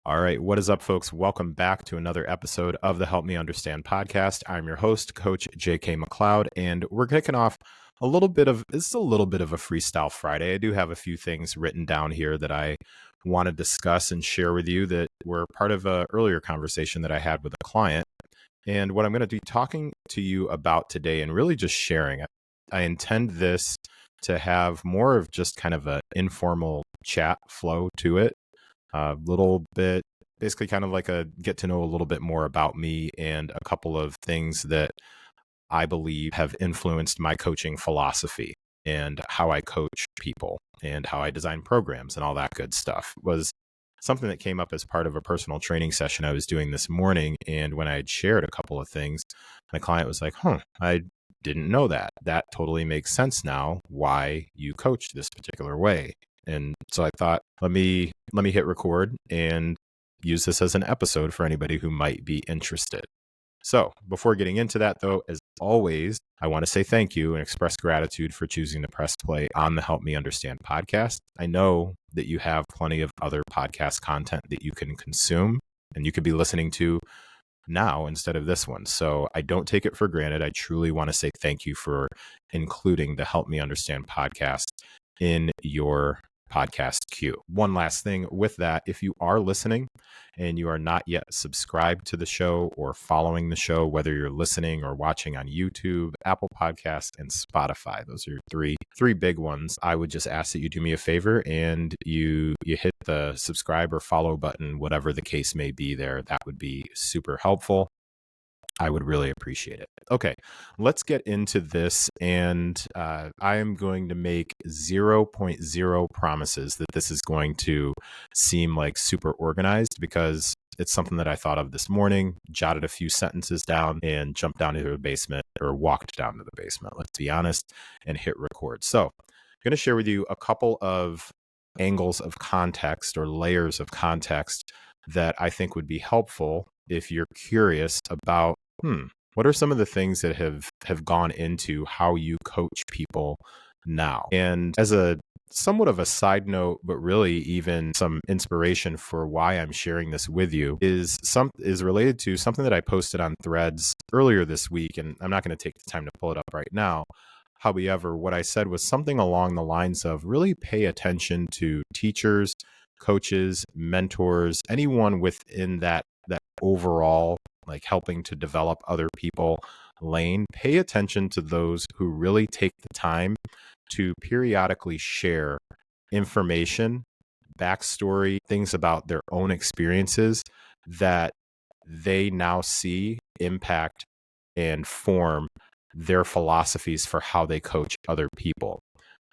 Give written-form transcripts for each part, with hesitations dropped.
All right, what is up, folks? Welcome back to another episode of the Help Me Understand podcast. I'm your host, Coach JK McLeod, and we're kicking off a little bit of a Freestyle Friday. I do have a few things written down here that I want to discuss and share with you that were part of an earlier conversation that I had with a client. And what I'm going to be talking to you about today and really just sharing it, I intend this to have more of just kind of an informal chat flow to it. A little bit, basically kind of like a get to know a little bit more about me and a couple of things that I believe have influenced my coaching philosophy and how I coach people and how I design programs and all that good stuff. Was something that came up as part of a personal training session I was doing this morning. And when I had shared a couple of things, my client was like, I didn't know that. That totally makes sense now why you coach this particular way. And so I thought, let me hit record and use this as an episode for anybody who might be interested. So before getting into that, though, as always, I want to say thank you and express gratitude for choosing to press play on the Help Me Understand podcast. I know that you have plenty of other podcast content that you can consume and you could be listening to now instead of this one. So I don't take it for granted. I truly want to say thank you for including the Help Me Understand podcast in your podcast queue. One last thing with that, if you are listening and you are not yet subscribed to the show or following the show, whether you're listening or watching on YouTube, Apple Podcasts, and Spotify, those are your three big ones. I would just ask that you do me a favor and you hit the subscribe or follow button, whatever the case may be there. That would be super helpful. I would really appreciate it. Okay, let's get into this. And I am going to make 0.0 promises that this is going to seem like super organized because it's something that I thought of this morning, jotted a few sentences down and jumped down into the basement or walked down to the basement, let's be honest, and hit record. So I'm going to share with you a couple of angles of context or layers of context that I think would be helpful if you're curious about what are some of the things that have gone into how you coach people now? And as a somewhat of a side note, but really even some inspiration for why I'm sharing this with you is related to something that I posted on Threads earlier this week. And I'm not going to take the time to pull it up right now. However, what I said was something along the lines of really pay attention to teachers, coaches, mentors, anyone within that overall like helping to develop other people lane. Pay attention to those who really take the time to periodically share information, backstory, things about their own experiences that they now see impact and form their philosophies for how they coach other people.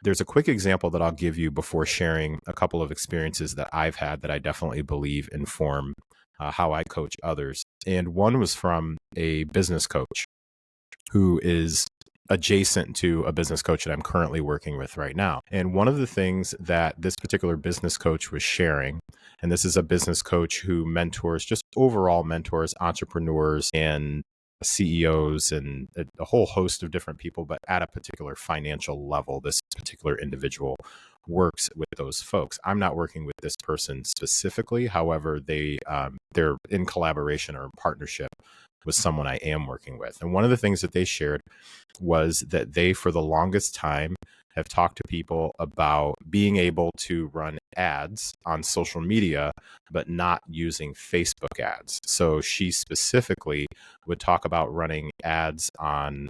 There's a quick example that I'll give you before sharing a couple of experiences that I've had that I definitely believe inform how I coach others. And one was from a business coach who is adjacent to a business coach that I'm currently working with right now. And one of the things that this particular business coach was sharing, and this is a business coach who mentors, just overall mentors entrepreneurs and CEOs and a whole host of different people, but at a particular financial level, this particular individual works with those folks. I'm not working with this person specifically. However, they're in collaboration or partnership with someone I am working with. And one of the things that they shared was that they, for the longest time, have talked to people about being able to run ads on social media, but not using Facebook ads. So she specifically would talk about running ads on,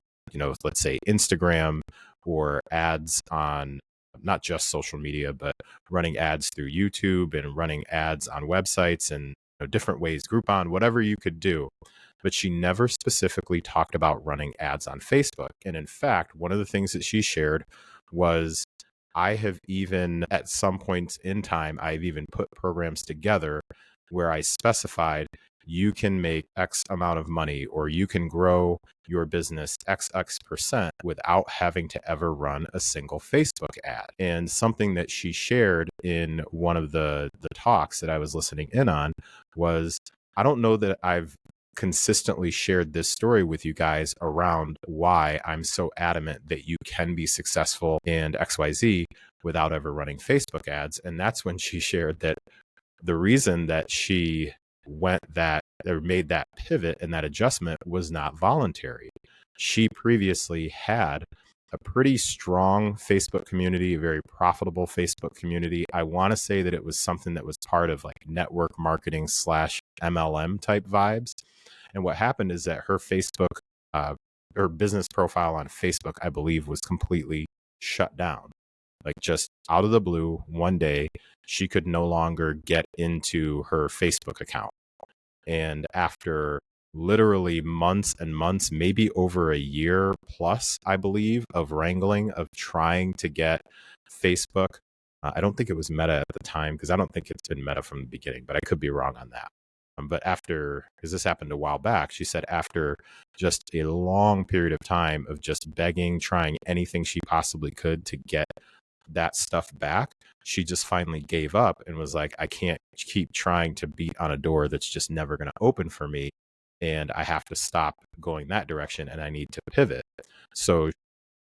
let's say Instagram, or ads on not just social media, but running ads through YouTube and running ads on websites and different ways, Groupon, whatever you could do. But she never specifically talked about running ads on Facebook. And in fact, one of the things that she shared was I have even at some points in time, I've even put programs together where I specified you can make X amount of money or you can grow your business X% without having to ever run a single Facebook ad. And something that she shared in one of the talks that I was listening in on was, I don't know that I've consistently shared this story with you guys around why I'm so adamant that you can be successful in XYZ without ever running Facebook ads. And that's when she shared that the reason that she made that pivot and that adjustment was not voluntary. She previously had a pretty strong Facebook community, a very profitable Facebook community. I want to say that it was something that was part of like network marketing / MLM type vibes. And what happened is that uh, her business profile on Facebook, I believe, was completely shut down. Like just out of the blue, one day, she could no longer get into her Facebook account. And after literally months and months, maybe over a year plus, I believe, of wrangling, of trying to get Facebook. I don't think it was Meta at the time, because I don't think it's been Meta from the beginning, but I could be wrong on that. But after, because this happened a while back, she said after just a long period of time of just begging, trying anything she possibly could to get that stuff back, she just finally gave up and was like, I can't keep trying to beat on a door that's just never going to open for me. And I have to stop going that direction and I need to pivot. So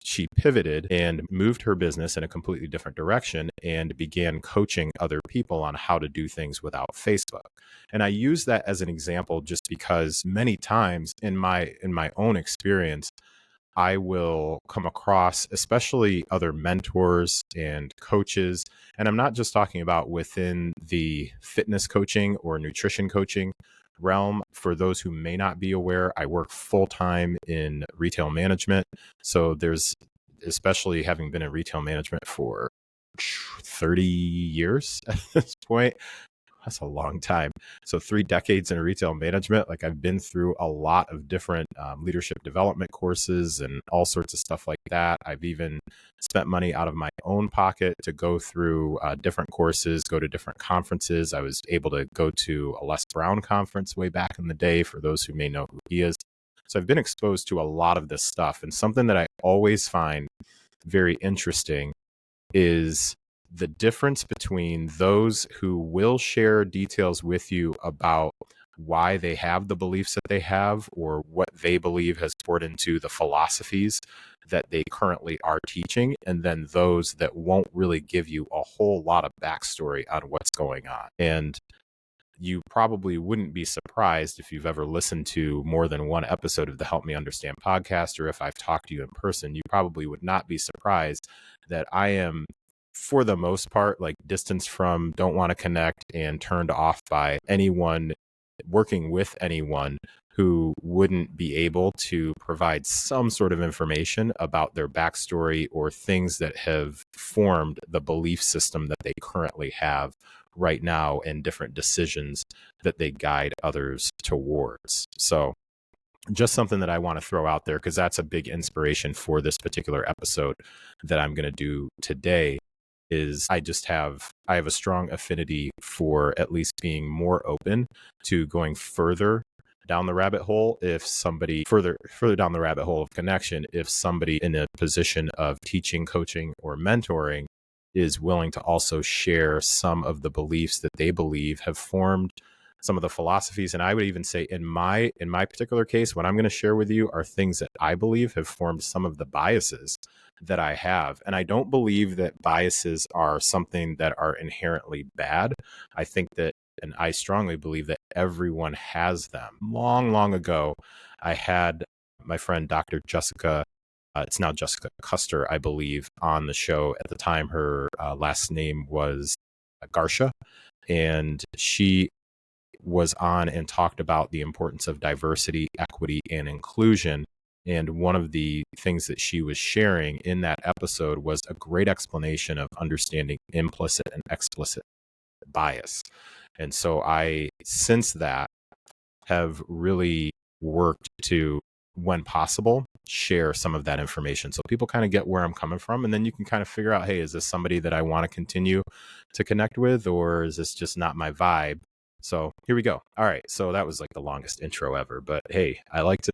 she pivoted and moved her business in a completely different direction and began coaching other people on how to do things without Facebook. And I use that as an example just because many times in my own experience, I will come across, especially other mentors and coaches. And I'm not just talking about within the fitness coaching or nutrition coaching realm. For those who may not be aware, I work full time in retail management. So there's, especially having been in retail management for 30 years at this point, that's a long time. So 3 decades in retail management, like I've been through a lot of different leadership development courses and all sorts of stuff like that. I've even spent money out of my own pocket to go through different courses, go to different conferences. I was able to go to a Les Brown conference way back in the day, for those who may know who he is. So I've been exposed to a lot of this stuff. And something that I always find very interesting is the difference between those who will share details with you about why they have the beliefs that they have or what they believe has poured into the philosophies that they currently are teaching, and then those that won't really give you a whole lot of backstory on what's going on. And you probably wouldn't be surprised if you've ever listened to more than one episode of the Help Me Understand podcast, or if I've talked to you in person, you probably would not be surprised that I am, for the most part, like distanced from, don't want to connect, and turned off by anyone working with anyone who wouldn't be able to provide some sort of information about their backstory or things that have formed the belief system that they currently have right now and different decisions that they guide others towards. So just something that I want to throw out there, because that's a big inspiration for this particular episode that I'm going to do today. Is I have a strong affinity for at least being more open to going further down the rabbit hole, if somebody further down the rabbit hole of connection, if somebody in a position of teaching, coaching, or mentoring is willing to also share some of the beliefs that they believe have formed some of the philosophies. And I would even say in my particular case, what I'm going to share with you are things that I believe have formed some of the biases that I have. And I don't believe that biases are something that are inherently bad. I think that, and I strongly believe that everyone has them. Long ago, I had my friend, Dr. Jessica, it's now Jessica Custer, I believe, on the show. At the time, her last name was Garsha, and she was on and talked about the importance of diversity, equity, and inclusion. And one of the things that she was sharing in that episode was a great explanation of understanding implicit and explicit bias. And so I, since that, have really worked to, when possible, share some of that information so people kind of get where I'm coming from. And then you can kind of figure out, hey, is this somebody that I want to continue to connect with, or is this just not my vibe? So here we go. All right. So that was like the longest intro ever, but hey, I like to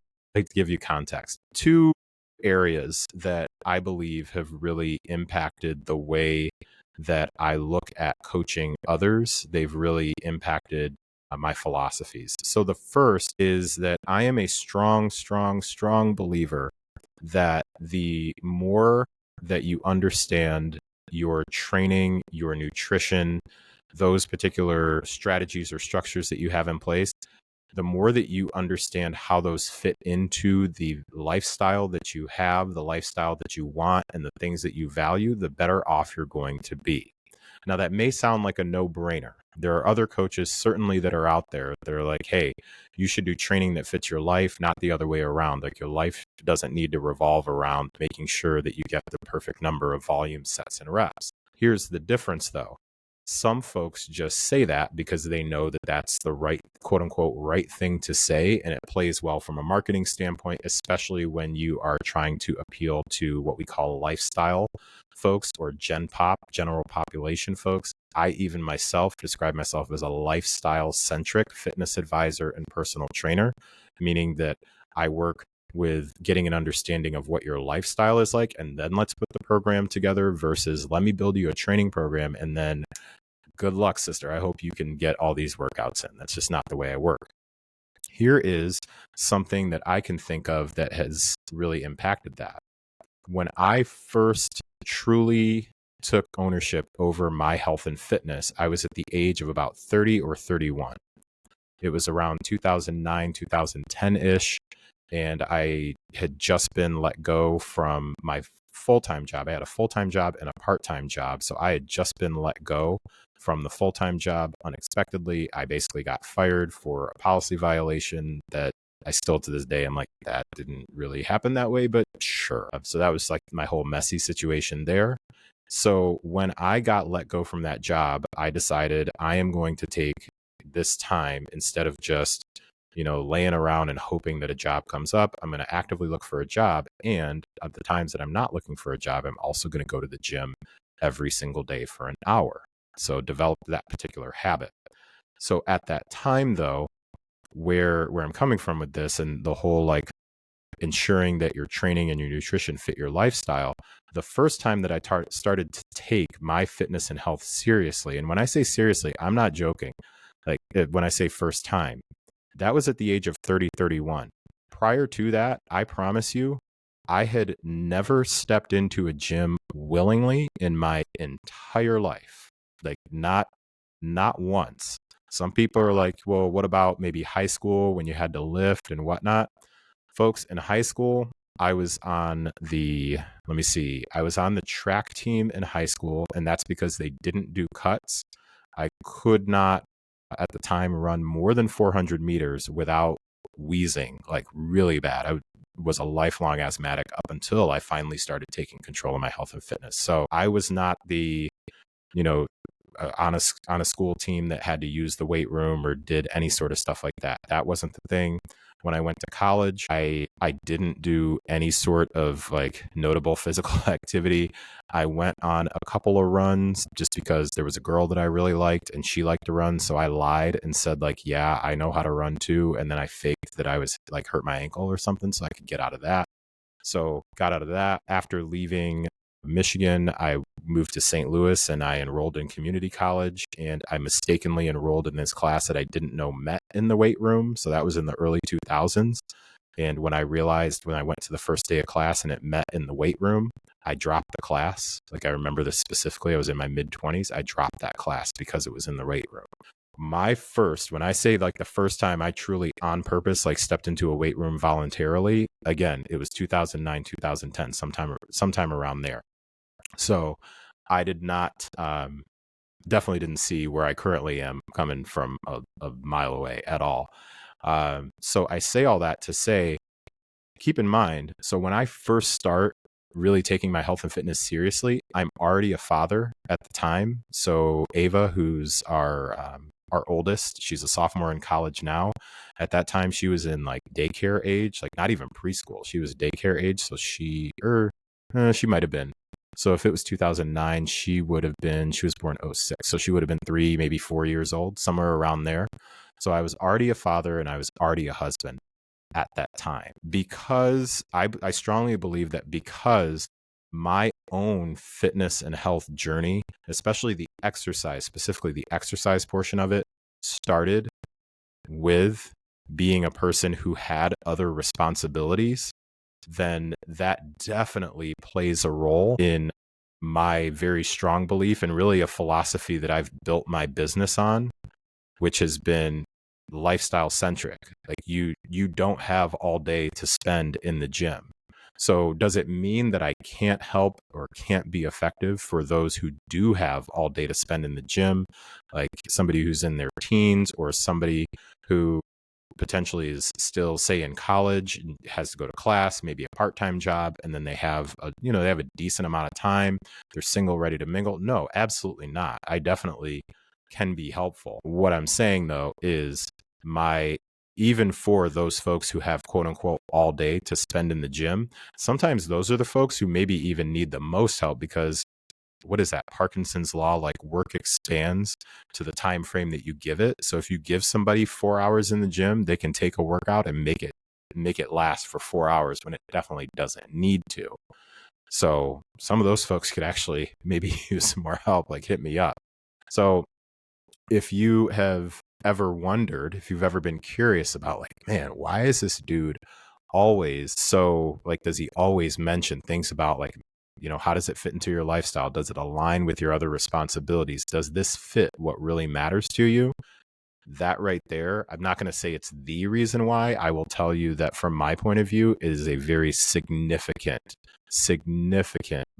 give you context. 2 areas that I believe have really impacted the way that I look at coaching others. They've really impacted my philosophies. So the first is that I am a strong believer that the more that you understand your training, your nutrition, those particular strategies or structures that you have in place, the more that you understand how those fit into the lifestyle that you have, the lifestyle that you want, and the things that you value, the better off you're going to be. Now, that may sound like a no-brainer. There are other coaches certainly that are out there. They're like, hey, you should do training that fits your life, not the other way around. Like, your life doesn't need to revolve around making sure that you get the perfect number of volume sets and reps. Here's the difference, though. Some folks just say that because they know that that's the right, quote unquote, right thing to say. And it plays well from a marketing standpoint, especially when you are trying to appeal to what we call lifestyle folks or Gen Pop, general population folks. I even myself describe myself as a lifestyle-centric fitness advisor and personal trainer, meaning that I work with getting an understanding of what your lifestyle is like, and then let's put the program together versus let me build you a training program and then good luck, sister. I hope you can get all these workouts in. That's just not the way I work. Here is something that I can think of that has really impacted that. When I first truly took ownership over my health and fitness, I was at the age of about 30 or 31. It was around 2009, 2010-ish. And I had just been let go from my full-time job. I had a full-time job and a part-time job. So I had just been let go from the full-time job unexpectedly. I basically got fired for a policy violation that I still to this day, I'm like, that didn't really happen that way, but sure. So that was like my whole messy situation there. So when I got let go from that job, I decided I am going to take this time instead of just laying around and hoping that a job comes up. I'm going to actively look for a job. And at the times that I'm not looking for a job, I'm also going to go to the gym every single day for an hour. So develop that particular habit. So at that time, though, where I'm coming from with this and the whole like ensuring that your training and your nutrition fit your lifestyle, the first time that I started to take my fitness and health seriously, and when I say seriously, I'm not joking. Like when I say first time, that was at the age of 30, 31. Prior to that, I promise you, I had never stepped into a gym willingly in my entire life. Like not once. Some people are like, well, what about maybe high school when you had to lift and whatnot? Folks, in high school, I was on the track team in high school, and that's because they didn't do cuts. I could not at the time run more than 400 meters without wheezing, like really bad. I was a lifelong asthmatic up until I finally started taking control of my health and fitness. So I was not the, on a school team that had to use the weight room or did any sort of stuff like that. That wasn't the thing. When I went to college, I didn't do any sort of like notable physical activity. I went on a couple of runs just because there was a girl that I really liked and she liked to run. So I lied and said like, yeah, I know how to run too. And then I faked that I was like hurt my ankle or something so I could get out of that. So got out of that. After leaving Michigan, I moved to St. Louis and I enrolled in community college, and I mistakenly enrolled in this class that I didn't know met in the weight room. So that was in the early 2000s. And when I went to the first day of class and it met in the weight room, I dropped the class. Like I remember this specifically, I was in my mid-20s. I dropped that class because it was in the weight room. When I say like the first time I truly on purpose like stepped into a weight room voluntarily, again, it was 2009, 2010, sometime around there. So I did not, definitely didn't see where I currently am coming from a mile away at all. So I say all that to say, keep in mind, so when I first start really taking my health and fitness seriously, I'm already a father at the time. So Ava, who's our oldest, she's a sophomore in college now. At that time, she was in like daycare age, like not even preschool. She was daycare age. So she might have been. So if it was 2009, she was born 06. So she would have been 3, maybe 4 years old, somewhere around there. So I was already a father and I was already a husband at that time, because I strongly believe that because my own fitness and health journey, especially specifically the exercise portion of it, started with being a person who had other responsibilities, then that definitely plays a role in my very strong belief and really a philosophy that I've built my business on, which has been lifestyle centric. Like you don't have all day to spend in the gym. So does it mean that I can't help or can't be effective for those who do have all day to spend in the gym, like somebody who's in their teens or somebody who potentially is still, say, in college and has to go to class, maybe a part-time job, and then they have they have a decent amount of time, they're single, ready to mingle? No, absolutely not. I definitely can be helpful. What I'm saying though is my even for those folks who have quote unquote all day to spend in the gym, sometimes those are the folks who maybe even need the most help because what is that? Parkinson's law, like work expands to the time frame that you give it. So if you give somebody 4 hours in the gym, they can take a workout and make it last for 4 hours when it definitely doesn't need to. So some of those folks could actually maybe use some more help, like hit me up. So if you have ever wondered, if you've ever been curious about like, man, why is this dude always so like, does he always mention things about like, how does it fit into your lifestyle? Does it align with your other responsibilities? Does this fit what really matters to you? That right there, I'm not going to say it's the reason why. I will tell you that from my point of view, it is a very significant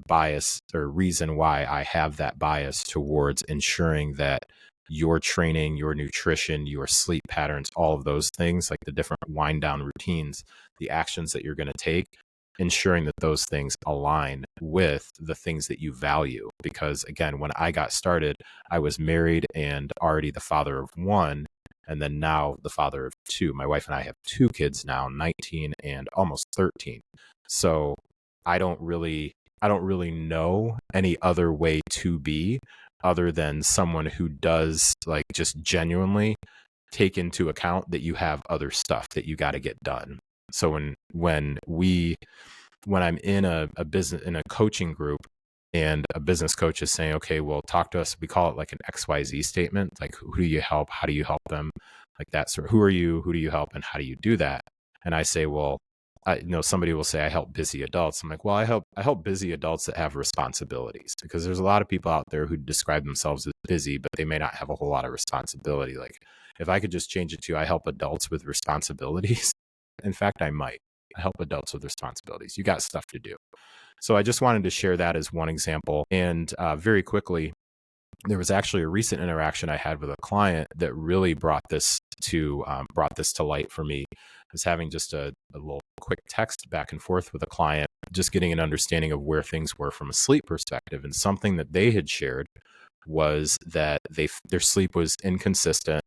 bias or reason why I have that bias towards ensuring that your training, your nutrition, your sleep patterns, all of those things, like the different wind down routines, the actions that you're going to take, ensuring that those things align with the things that you value. Because again, when I got started, I was married and already the father of one, and then now the father of two. My wife and I have two kids now, 19 and almost 13. So I don't really know any other way to be other than someone who does like just genuinely take into account that you have other stuff that you got to get done. So when I'm in a business, in a coaching group, and a business coach is saying, okay, well, talk to us. We call it like an XYZ statement. Like, who do you help? How do you help them? Like that sort of, who are you? Who do you help? And how do you do that? And I say, well, somebody will say, I help busy adults. I'm like, well, I help busy adults that have responsibilities, because there's a lot of people out there who describe themselves as busy, but they may not have a whole lot of responsibility. Like if I could just change it to, I help adults with responsibilities. In fact, I might. I help adults with responsibilities. You got stuff to do. So I just wanted to share that as one example. And very quickly, there was actually a recent interaction I had with a client that really brought this to light for me. I was having just a little quick text back and forth with a client, just getting an understanding of where things were from a sleep perspective. And something that they had shared was that their sleep was inconsistent,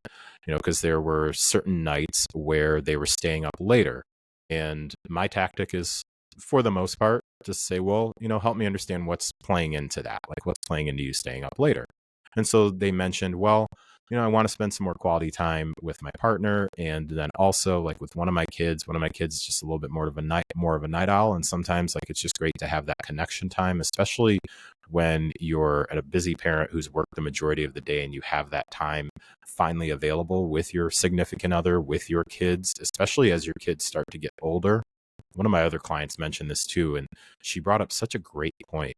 because there were certain nights where they were staying up later. And my tactic is, for the most part, just say, well, help me understand what's playing into that. Like what's playing into you staying up later. And so they mentioned, well, I want to spend some more quality time with my partner. And then also like with one of my kids is just a little bit more of a night owl. And sometimes like, it's just great to have that connection time, especially when you're a busy parent who's worked the majority of the day and you have that time finally available with your significant other, with your kids, especially as your kids start to get older. One of my other clients mentioned this too, and she brought up such a great point.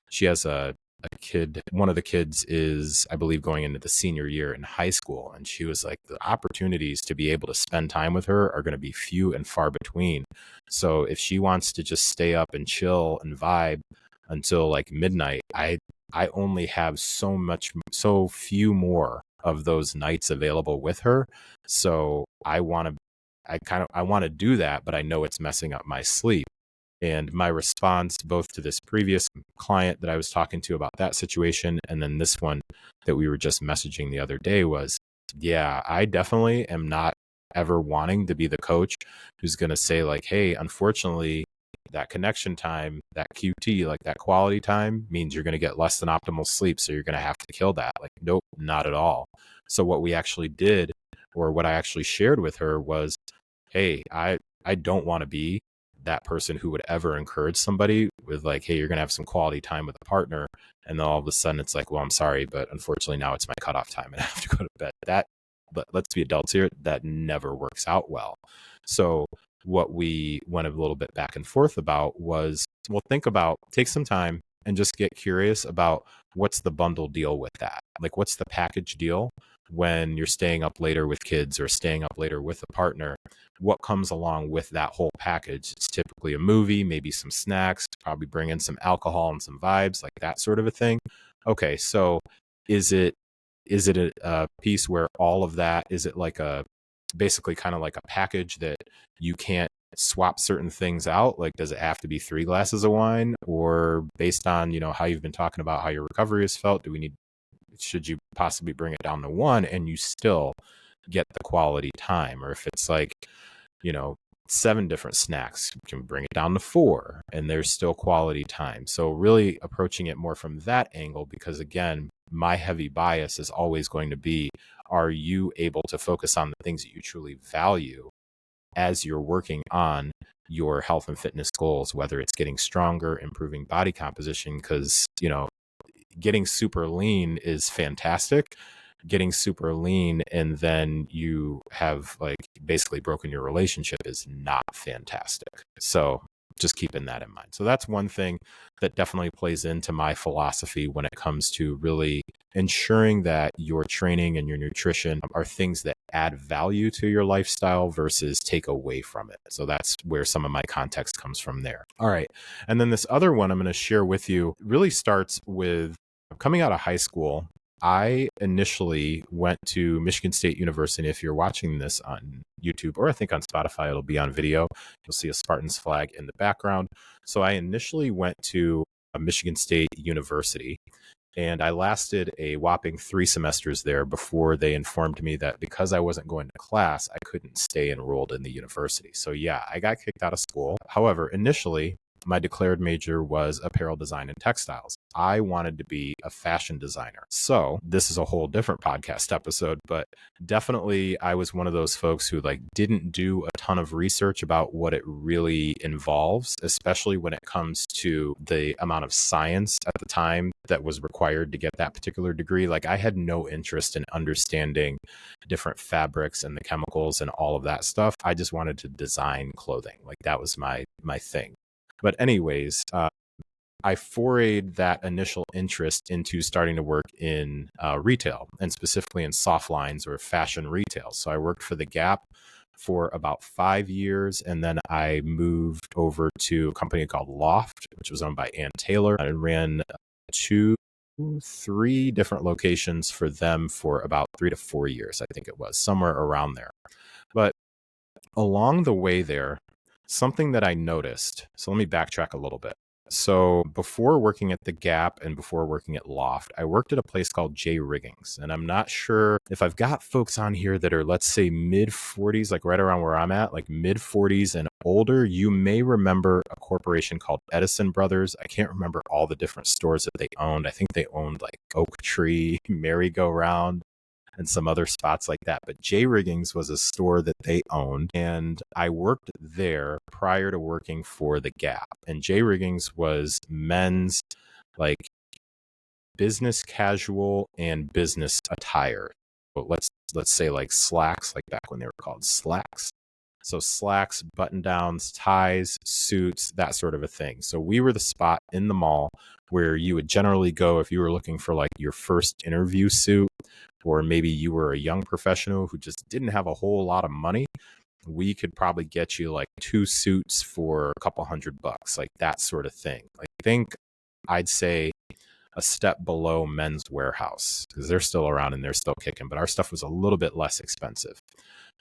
She has a kid. One of the kids is, I believe, going into the senior year in high school. And she was like, the opportunities to be able to spend time with her are going to be few and far between. So if she wants to just stay up and chill and vibe until like midnight, I only have so few more of those nights available with her. So I want to do that, but I know it's messing up my sleep. And my response both to this previous client that I was talking to about that situation, and then this one that we were just messaging the other day was, yeah, I definitely am not ever wanting to be the coach who's going to say like, hey, unfortunately, that connection time, that QT, like that quality time means you're going to get less than optimal sleep. So you're going to have to kill that. Like, nope, not at all. So what we actually did, or what I actually shared with her was, hey, I don't want to be that person who would ever encourage somebody with like, hey, you're going to have some quality time with a partner. And then all of a sudden it's like, well, I'm sorry, but unfortunately now it's my cutoff time and I have to go to bed. But let's be adults here. That never works out well. So what we went a little bit back and forth about was, well, take some time, and just get curious about what's the bundle deal with that. Like, what's the package deal when you're staying up later with kids or staying up later with a partner? What comes along with that whole package? It's typically a movie, maybe some snacks, probably bring in some alcohol and some vibes, like that sort of a thing. Okay, so is it a piece where all of that, is it like a basically kind of like a package that you can't swap certain things out? Like, does it have to be 3 glasses of wine? Or based on, how you've been talking about how your recovery has felt, should you possibly bring it down to 1 and you still get the quality time? Or if it's like, 7 different snacks, you can bring it down to 4 and there's still quality time. So really approaching it more from that angle, because again, my heavy bias is always going to be, are you able to focus on the things that you truly value as you're working on your health and fitness goals, whether it's getting stronger, improving body composition? Because, getting super lean is fantastic. Getting super lean and then you have like basically broken your relationship is not fantastic. So just keeping that in mind. So that's one thing that definitely plays into my philosophy when it comes to really ensuring that your training and your nutrition are things that add value to your lifestyle versus take away from it. So that's where some of my context comes from there. All right. And then this other one I'm going to share with you really starts with coming out of high school. I initially went to Michigan State University. If you're watching this on YouTube, or I think on Spotify, it'll be on video. You'll see a Spartans flag in the background. So I initially went to Michigan State University, and I lasted a whopping 3 semesters there before they informed me that because I wasn't going to class, I couldn't stay enrolled in the university. So yeah, I got kicked out of school. However, initially, my declared major was apparel design and textiles. I wanted to be a fashion designer. So this is a whole different podcast episode, but definitely I was one of those folks who didn't do a ton of research about what it really involves, especially when it comes to the amount of science at the time that was required to get that particular degree. I had no interest in understanding different fabrics and the chemicals and all of that stuff. I just wanted to design clothing. That was my thing. But anyways, I forayed that initial interest into starting to work in retail, and specifically in soft lines or fashion retail. So I worked for the Gap for about 5 years, and then I moved over to a company called Loft, which was owned by Ann Taylor. I ran 3 different locations for them for about 3 to 4 years, I think it was, somewhere around there. But along the way there, something that I noticed, so let me backtrack a little bit. So before working at the Gap and before working at Loft, I worked at a place called J Riggings. And I'm not sure if I've got folks on here that are, let's say, mid 40s, right around where I'm at, mid 40s and older. You may remember a corporation called Edison Brothers. I can't remember all the different stores that they owned. I think they owned Oak Tree, Merry Go Round, and some other spots like that. But J Riggings was a store that they owned, and I worked there prior to working for the Gap. And J Riggings was men's business casual and business attire. But let's say slacks, back when they were called slacks. So slacks, button downs, ties, suits, that sort of a thing. So we were the spot in the mall where you would generally go if you were looking for your first interview suit, or maybe you were a young professional who just didn't have a whole lot of money. We could probably get you 2 suits for a couple $100, that sort of thing. I think I'd say a step below Men's Warehouse, because they're still around and they're still kicking, but our stuff was a little bit less expensive.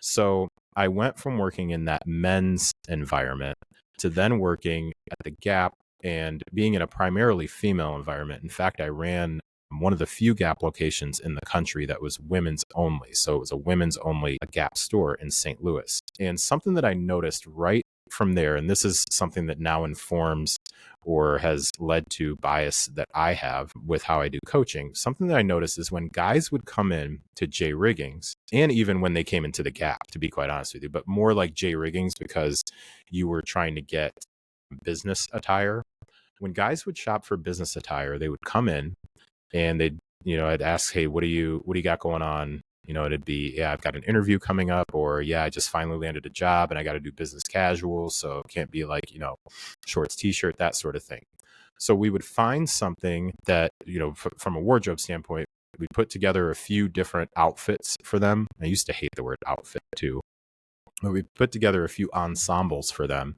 So I went from working in that men's environment to then working at the Gap and being in a primarily female environment. In fact, I ran one of the few Gap locations in the country that was women's only. So it was a women's only Gap store in St. Louis. And something that I noticed right from there, and this is something that now informs or has led to bias that I have with how I do coaching. Something that I noticed is when guys would come in to J Riggings, and even when they came into the Gap, to be quite honest with you, but more like J Riggings because you were trying to get business attire. When guys would shop for business attire, they would come in and they'd, I'd ask, hey, what do you got going on? It'd be, yeah, I've got an interview coming up, or yeah, I just finally landed a job and I got to do business casual. So it can't be shorts, t-shirt, that sort of thing. So we would find something that, from a wardrobe standpoint, we put together a few different outfits for them. I used to hate the word outfit too, but we put together a few ensembles for them.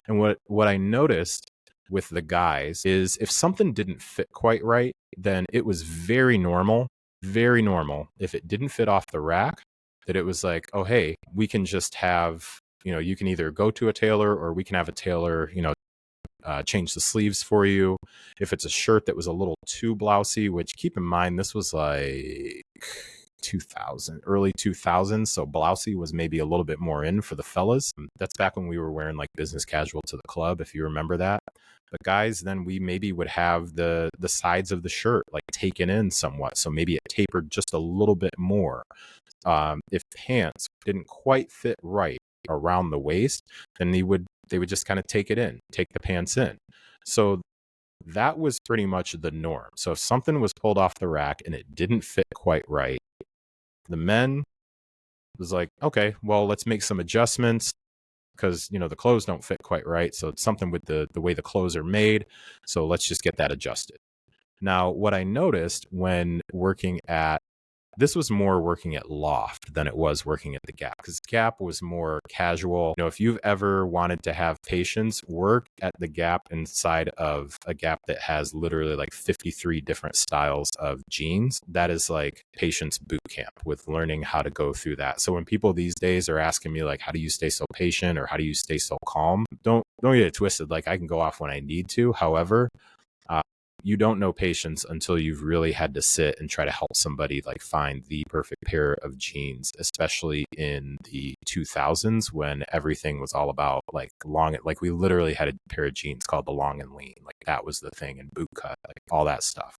And what I noticed with the guys is if something didn't fit quite right, then it was very normal if it didn't fit off the rack, that it was like, oh, hey, we can just have, you can either go to a tailor or we can have a tailor, change the sleeves for you. If it's a shirt that was a little too blousy, which keep in mind, this was like 2000, early 2000s. So blousy was maybe a little bit more in for the fellas. That's back when we were wearing like business casual to the club, if you remember that. But guys, then we maybe would have the sides of the shirt like taken in somewhat. So maybe it tapered just a little bit more. If pants didn't quite fit right around the waist, then they would just kind of take the pants in. So that was pretty much the norm. So if something was pulled off the rack and it didn't fit quite right, the men was like, okay, well, let's make some adjustments because, the clothes don't fit quite right. So it's something with the way the clothes are made. So let's just get that adjusted. Now, what I noticed when this was more working at Loft than it was working at the Gap, because Gap was more casual. If you've ever wanted to have patience, work at the Gap inside of a Gap that has literally like 53 different styles of jeans. That is like patience boot camp with learning how to go through that. So when people these days are asking me like, how do you stay so patient or how do you stay so calm? Don't get it twisted. Like I can go off when I need to. However, you don't know patience until you've really had to sit and try to help somebody like find the perfect pair of jeans, especially in the 2000s when everything was all about like like we literally had a pair of jeans called the long and lean. Like that was the thing, and boot cut, like all that stuff.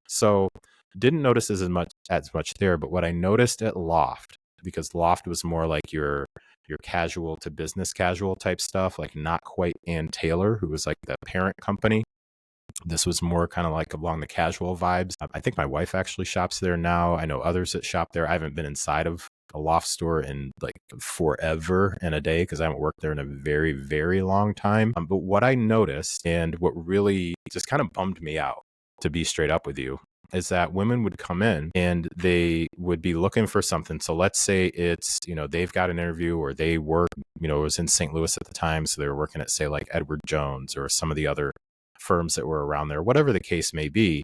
So didn't notice as much there, but what I noticed at Loft, because Loft was more like your casual to business casual type stuff, like not quite Ann Taylor, who was like the parent company. This was more kind of like along the casual vibes. I think my wife actually shops there now. I know others that shop there. I haven't been inside of a Loft store in like forever and a day because I haven't worked there in a very, very long time. But what I noticed and what really just kind of bummed me out, to be straight up with you, is that women would come in and they would be looking for something. So let's say it's, they've got an interview or they work, it was in St. Louis at the time. So they were working at, say, like Edward Jones or some of the other firms that were around there, whatever the case may be.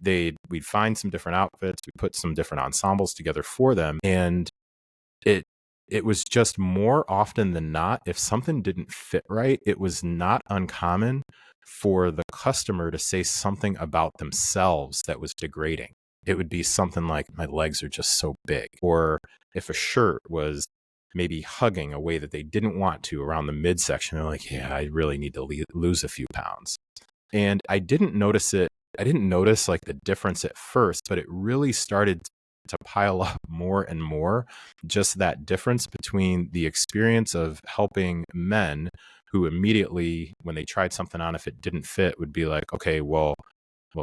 We'd find some different outfits, we put some different ensembles together for them. And it was just more often than not, if something didn't fit right, it was not uncommon for the customer to say something about themselves that was degrading. It would be something like, my legs are just so big. Or if a shirt was maybe hugging a way that they didn't want to around the midsection, they're like, yeah, I really need to lose a few pounds. And I didn't notice like the difference at first, but it really started to pile up more and more. Just that difference between the experience of helping men who immediately, when they tried something on, if it didn't fit, would be like, okay, well,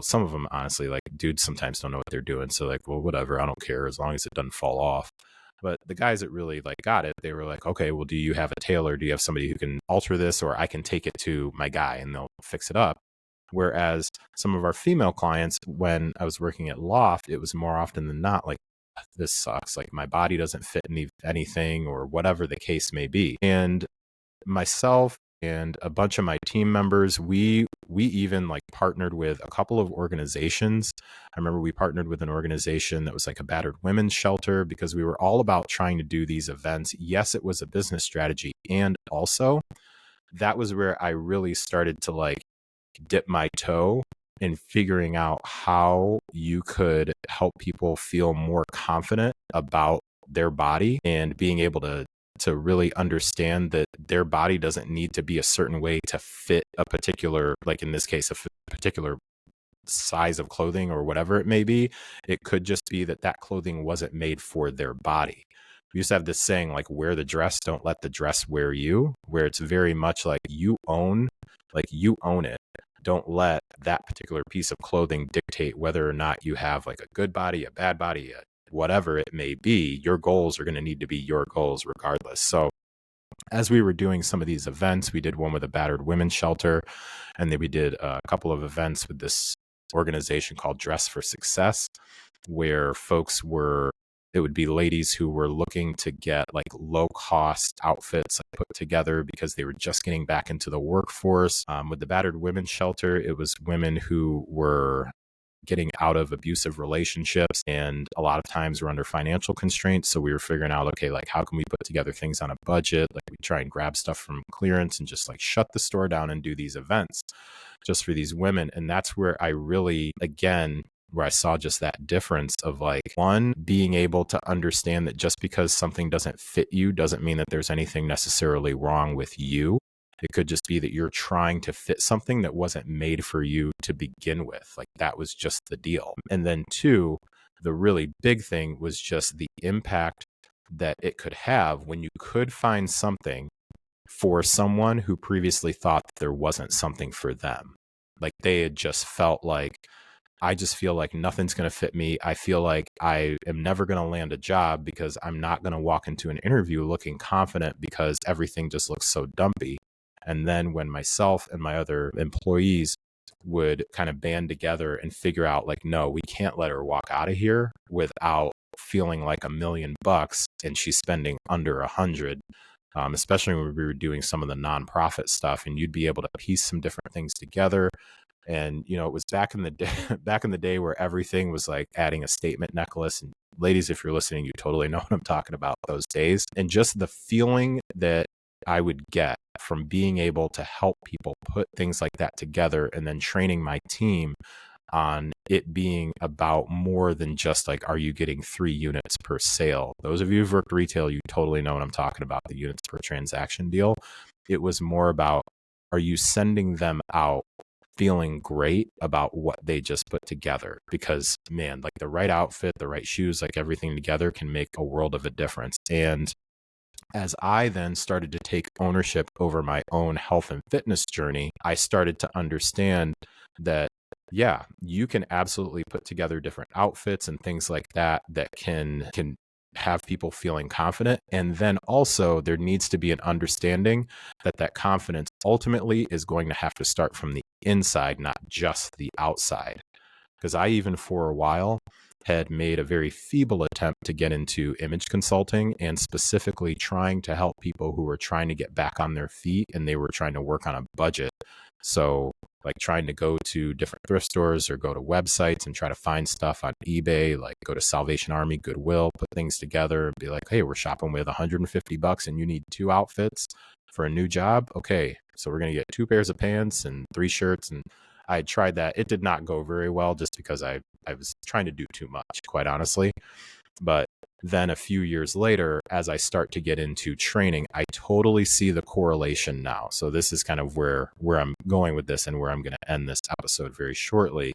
some of them, honestly, like dudes sometimes don't know what they're doing. So like, well, whatever, I don't care as long as it doesn't fall off. But the guys that really like got it, they were like, okay, well, do you have a tailor? Do you have somebody who can alter this, or I can take it to my guy and they'll fix it up? Whereas some of our female clients, when I was working at Loft, it was more often than not like, this sucks. Like my body doesn't fit anything or whatever the case may be. And myself and a bunch of my team members, we even like partnered with a couple of organizations. I remember we partnered with an organization that was like a battered women's shelter because we were all about trying to do these events. Yes, it was a business strategy. And also that was where I really started to like dip my toe in figuring out how you could help people feel more confident about their body and being able to really understand that their body doesn't need to be a certain way to fit a particular, like in this case, a particular size of clothing or whatever it may be. It could just be that clothing wasn't made for their body. We used to have this saying like, wear the dress, don't let the dress wear you, where it's very much like you own it. Don't let that particular piece of clothing dictate whether or not you have like a good body, a bad body, whatever it may be. Your goals are going to need to be your goals regardless. So as we were doing some of these events, we did one with a battered women's shelter, and then we did a couple of events with this organization called Dress for Success, where it would be ladies who were looking to get like low cost outfits like, put together because they were just getting back into the workforce. With the battered women's shelter, it was women who were getting out of abusive relationships, and a lot of times we're under financial constraints. So we were figuring out, okay, like how can we put together things on a budget? Like we try and grab stuff from clearance and just like shut the store down and do these events just for these women. And that's where I really, again, where I saw just that difference of like, one, being able to understand that just because something doesn't fit you doesn't mean that there's anything necessarily wrong with you. It could just be that you're trying to fit something that wasn't made for you to begin with. Like that was just the deal. And then two, the really big thing was just the impact that it could have when you could find something for someone who previously thought there wasn't something for them. Like they had just felt like, I just feel like nothing's going to fit me. I feel like I am never going to land a job because I'm not going to walk into an interview looking confident because everything just looks so dumpy. And then when myself and my other employees would kind of band together and figure out like, no, we can't let her walk out of here without feeling like $1,000,000 and she's spending under 100. Especially when we were doing some of the nonprofit stuff, and you'd be able to piece some different things together. And, you know, it was back in the day, back in the day where everything was like adding a statement necklace. And ladies, if you're listening, you totally know what I'm talking about, those days. And just the feeling that I would get from being able to help people put things like that together, and then training my team on it being about more than just like, are you getting 3 units per sale? Those of you who've worked retail, you totally know what I'm talking about, the units per transaction deal. It was more about, are you sending them out feeling great about what they just put together? Because man, like the right outfit, the right shoes, like everything together can make a world of a difference. And as I then started to take ownership over my own health and fitness journey, I started to understand that, yeah, you can absolutely put together different outfits and things like that that can have people feeling confident. And then also there needs to be an understanding that that confidence ultimately is going to have to start from the inside, not just the outside. Because I even for a while had made a very feeble attempt to get into image consulting, and specifically trying to help people who were trying to get back on their feet and they were trying to work on a budget. So like trying to go to different thrift stores or go to websites and try to find stuff on eBay, like go to Salvation Army, Goodwill, put things together and be like, hey, we're shopping with $150 and you need 2 outfits for a new job. Okay, so we're going to get 2 pairs of pants and 3 shirts. And I tried that. It did not go very well just because I was trying to do too much, quite honestly. But then a few years later, as I start to get into training, I totally see the correlation now. So this is kind of where I'm going with this, and where I'm going to end this episode very shortly,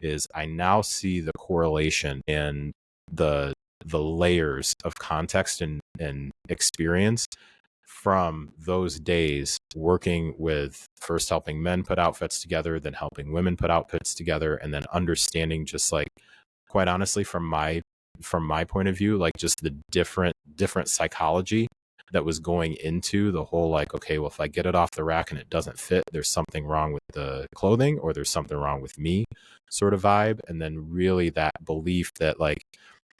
is I now see the correlation in the layers of context and experience from those days working with, first helping men put outfits together, then helping women put outfits together, and then understanding, just like, quite honestly, from my point of view, like just the different psychology that was going into the whole, like, okay, well, if I get it off the rack and it doesn't fit, there's something wrong with the clothing, or there's something wrong with me, sort of vibe. And then really that belief that, like,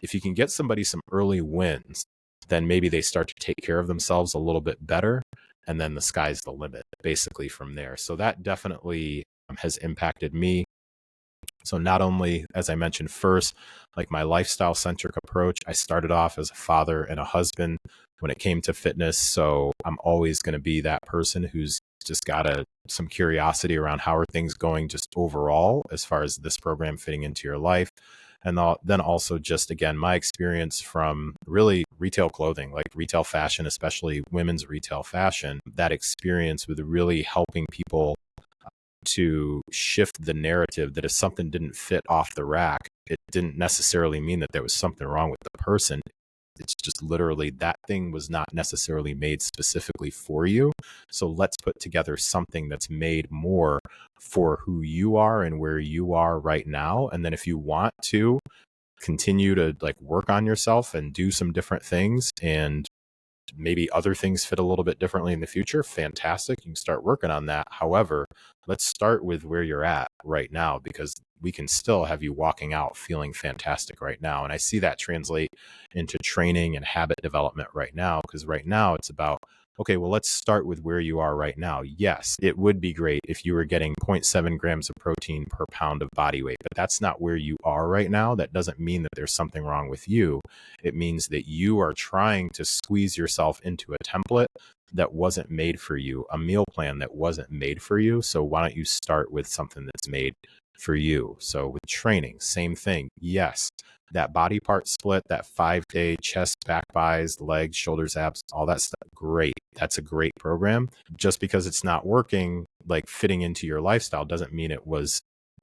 if you can get somebody some early wins, then maybe they start to take care of themselves a little bit better. And then the sky's the limit, basically, from there. So that definitely has impacted me. So not only, as I mentioned first, like my lifestyle-centric approach, I started off as a father and a husband when it came to fitness. So I'm always going to be that person who's just got some curiosity around how are things going just overall as far as this program fitting into your life. And then also just, again, my experience from really retail clothing, like retail fashion, especially women's retail fashion, that experience with really helping people to shift the narrative that if something didn't fit off the rack, it didn't necessarily mean that there was something wrong with the person. It's just literally that thing was not necessarily made specifically for you. So let's put together something that's made more for who you are and where you are right now. And then if you want to continue to like work on yourself and do some different things and maybe other things fit a little bit differently in the future, fantastic. You can start working on that. However, let's start with where you're at right now, because we can still have you walking out feeling fantastic right now. And I see that translate into training and habit development right now, because right now it's about, okay, well, let's start with where you are right now. Yes, it would be great if you were getting 0.7 grams of protein per pound of body weight, but that's not where you are right now. That doesn't mean that there's something wrong with you. It means that you are trying to squeeze yourself into a template that wasn't made for you, a meal plan that wasn't made for you. So why don't you start with something that's made for you? So with training, same thing. Yes, that body part split, that 5-day chest, back, buys, legs, shoulders, abs, all that stuff. Great. That's a great program. Just because it's not working, like fitting into your lifestyle, doesn't mean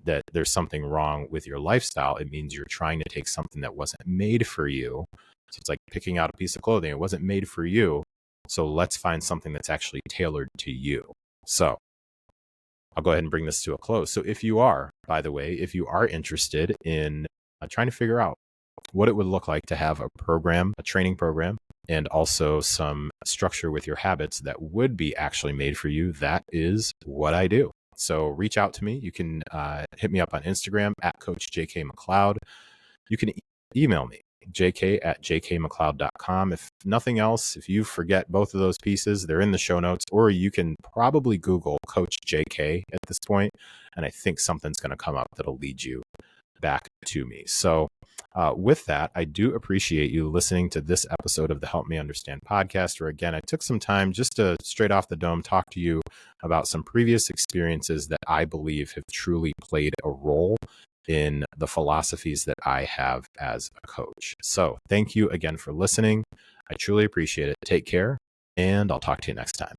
that there's something wrong with your lifestyle. It means you're trying to take something that wasn't made for you. So it's like picking out a piece of clothing. It wasn't made for you. So let's find something that's actually tailored to you. So I'll go ahead and bring this to a close. So if you are, by the way, if you are interested in trying to figure out what it would look like to have a program, a training program, and also some structure with your habits that would be actually made for you, that is what I do. So reach out to me. You can hit me up on Instagram at Coach JK McLeod. You can email me, jk@jkmcleod.com. If nothing else, if you forget both of those pieces, they're in the show notes, or you can probably Google Coach JK at this point, and I think something's going to come up that'll lead you back to me. So with that, I do appreciate you listening to this episode of the Help Me Understand podcast, where again, I took some time just to straight off the dome talk to you about some previous experiences that I believe have truly played a role in the philosophies that I have as a coach. So thank you again for listening. I truly appreciate it. Take care, and I'll talk to you next time.